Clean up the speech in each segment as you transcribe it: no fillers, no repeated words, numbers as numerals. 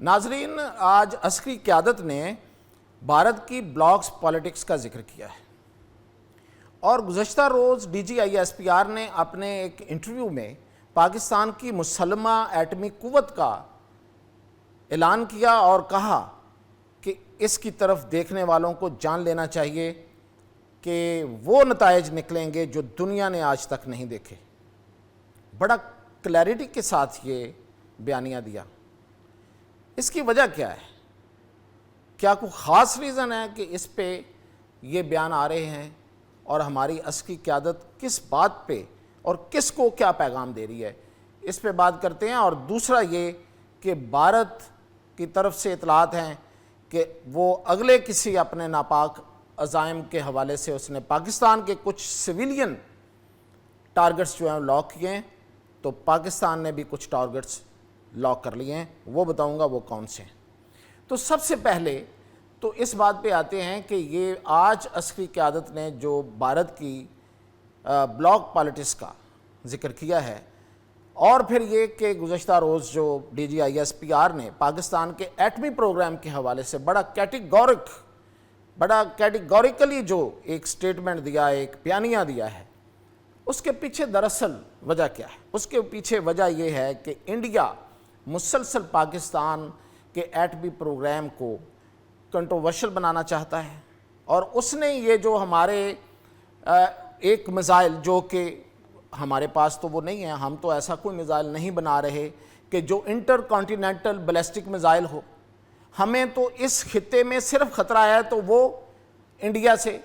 ناظرین، آج عسکری قیادت نے بھارت کی بلاکس پالیٹکس کا ذکر کیا ہے اور گزشتہ روز D G I S P R نے اپنے ایک انٹرویو میں پاکستان کی مسلمہ ایٹمی قوت کا اعلان کیا اور کہا کہ اس کی طرف دیکھنے والوں کو جان لینا چاہیے کہ وہ نتائج نکلیں گے جو دنیا نے آج تک نہیں دیکھے۔ بڑا کلیئرٹی کے ساتھ یہ بیانیہ دیا۔ اس کی وجہ کیا ہے؟ کیا کوئی خاص ریزن ہے کہ اس پہ یہ بیان آ رہے ہیں اور ہماری عسکری قیادت کس بات پہ اور کس کو کیا پیغام دے رہی ہے؟ اس پہ بات کرتے ہیں۔ اور دوسرا یہ کہ بھارت کی طرف سے اطلاعات ہیں کہ وہ اگلے کسی اپنے ناپاک عزائم کے حوالے سے اس نے پاکستان کے کچھ سویلین ٹارگٹس جو ہیں لاک کیے ہیں، تو پاکستان نے بھی کچھ ٹارگٹس لاک کر لیے ہیں، وہ بتاؤں گا وہ کون سے ہیں۔ تو سب سے پہلے تو اس بات پہ آتے ہیں کہ یہ آج عسکری قیادت نے جو بھارت کی بلاک پالیٹکس کا ذکر کیا ہے، اور پھر یہ کہ گزشتہ روز جو D G I S P R نے پاکستان کے ایٹمی پروگرام کے حوالے سے بڑا کیٹیگوریکلی جو ایک سٹیٹمنٹ دیا ہے، ایک بیانیہ دیا ہے، اس کے پیچھے دراصل وجہ کیا ہے؟ اس کے پیچھے وجہ یہ ہے کہ انڈیا مسلسل پاکستان کے ایٹمی پروگرام کو کنٹروورشل بنانا چاہتا ہے، اور اس نے یہ جو ہمارے ایک میزائل جو کہ ہمارے پاس تو وہ نہیں ہے، ہم تو ایسا کوئی میزائل نہیں بنا رہے کہ جو انٹر کانٹیننٹل بیلسٹک میزائل ہو، ہمیں تو اس خطے میں صرف خطرہ ہے تو وہ انڈیا سے،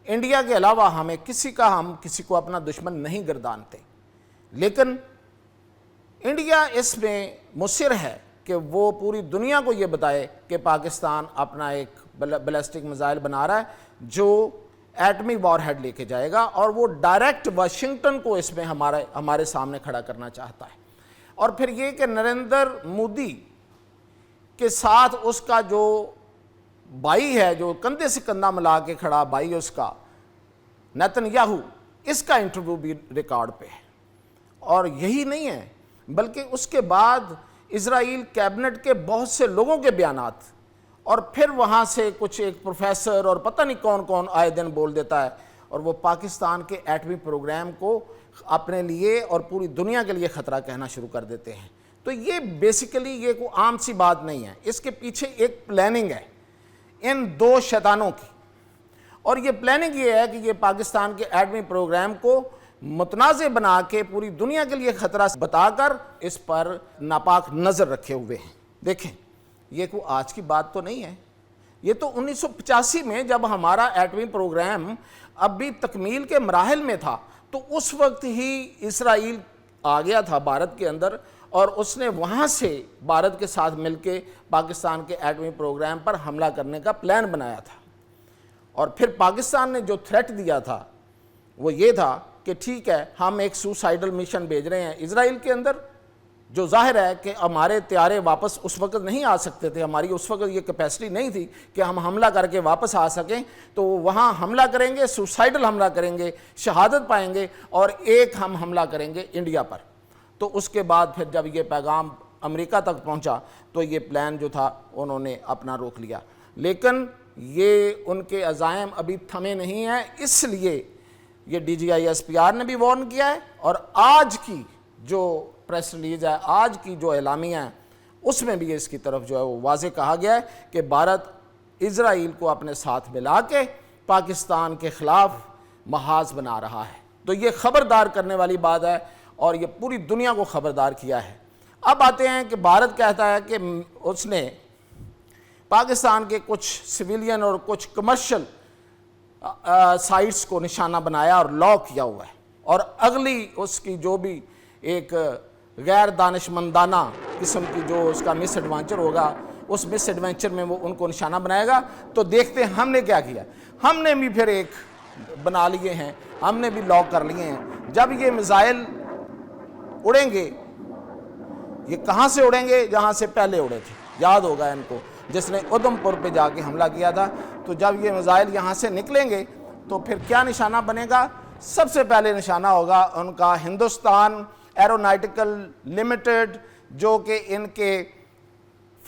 انڈیا کے علاوہ ہم کسی کو اپنا دشمن نہیں گردانتے، لیکن انڈیا اس میں مصر ہے کہ وہ پوری دنیا کو یہ بتائے کہ پاکستان اپنا ایک بیلسٹک میزائل بنا رہا ہے جو ایٹمی وار ہیڈ لے کے جائے گا، اور وہ ڈائریکٹ واشنگٹن کو اس میں ہمارے سامنے کھڑا کرنا چاہتا ہے۔ اور پھر یہ کہ نریندر مودی کے ساتھ اس کا جو بھائی ہے، جو کندھے سے کندھا ملا کے کھڑا بھائی اس کا نیتن یاہو، اس کا انٹرویو بھی ریکارڈ پہ ہے۔ اور یہی نہیں ہے بلکہ اس کے بعد اسرائیل کیبنٹ کے بہت سے لوگوں کے بیانات، اور پھر وہاں سے کچھ ایک پروفیسر اور پتہ نہیں کون کون آئے دن بول دیتا ہے، اور وہ پاکستان کے ایٹمی پروگرام کو اپنے لیے اور پوری دنیا کے لیے خطرہ کہنا شروع کر دیتے ہیں۔ تو یہ بیسیکلی یہ کوئی عام سی بات نہیں ہے، اس کے پیچھے ایک پلاننگ ہے ان دو شیطانوں کی، اور یہ پلاننگ یہ ہے کہ یہ پاکستان کے ایٹمی پروگرام کو متنازع بنا کے پوری دنیا کے لیے خطرہ بتا کر اس پر ناپاک نظر رکھے ہوئے ہیں۔ دیکھیں، یہ کوئی آج کی بات تو نہیں ہے، یہ تو 1985 میں جب ہمارا ایٹمی پروگرام اب بھی تکمیل کے مراحل میں تھا، تو اس وقت ہی اسرائیل آ گیا تھا بھارت کے اندر، اور اس نے وہاں سے بھارت کے ساتھ مل کے پاکستان کے ایٹمی پروگرام پر حملہ کرنے کا پلان بنایا تھا۔ اور پھر پاکستان نے جو تھریٹ دیا تھا وہ یہ تھا کہ ٹھیک ہے، ہم ایک سوسائیڈل مشن بھیج رہے ہیں اسرائیل کے اندر، جو ظاہر ہے کہ ہمارے طیارے واپس اس وقت نہیں آ سکتے تھے، ہماری اس وقت یہ کیپیسٹی نہیں تھی کہ ہم حملہ کر کے واپس آ سکیں، تو وہاں حملہ کریں گے، سوسائیڈل حملہ کریں گے، شہادت پائیں گے، اور ایک ہم حملہ کریں گے انڈیا پر۔ تو اس کے بعد پھر جب یہ پیغام امریکہ تک پہنچا تو یہ پلان جو تھا انہوں نے اپنا روک لیا، لیکن یہ ان کے عزائم ابھی تھمے نہیں ہیں، اس لیے یہ D G I S P R نے بھی وارن کیا ہے، اور آج کی جو پریس ریلیز ہے، آج کی جو اعلامیہ ہے، اس میں بھی اس کی طرف جو ہے وہ واضح کہا گیا ہے کہ بھارت اسرائیل کو اپنے ساتھ ملا کے پاکستان کے خلاف محاذ بنا رہا ہے۔ تو یہ خبردار کرنے والی بات ہے، اور یہ پوری دنیا کو خبردار کیا ہے۔ اب آتے ہیں کہ بھارت کہتا ہے کہ اس نے پاکستان کے کچھ سویلین اور کچھ کمرشل سائٹس کو نشانہ بنایا اور لاک کیا ہوا ہے، اور اگلی اس کی جو بھی ایک غیر دانشمندانہ قسم کی جو اس کا مس ایڈوینچر ہوگا، اس مس ایڈوینچر میں وہ ان کو نشانہ بنائے گا۔ تو دیکھتے ہیں ہم نے کیا کیا، ہم نے بھی پھر ایک بنا لیے ہیں، ہم نے بھی لاک کر لیے ہیں۔ جب یہ میزائل اڑیں گے، یہ کہاں سے اڑیں گے؟ جہاں سے پہلے اڑے تھے، یاد ہوگا ان کو، جس نے ادھم پور پہ جا کے حملہ کیا تھا۔ تو جب یہ میزائل یہاں سے نکلیں گے تو پھر کیا نشانہ بنے گا؟ سب سے پہلے نشانہ ہوگا ان کا ہندوستان ایروناٹیکل لمیٹڈ، جو کہ ان کے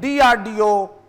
DRDO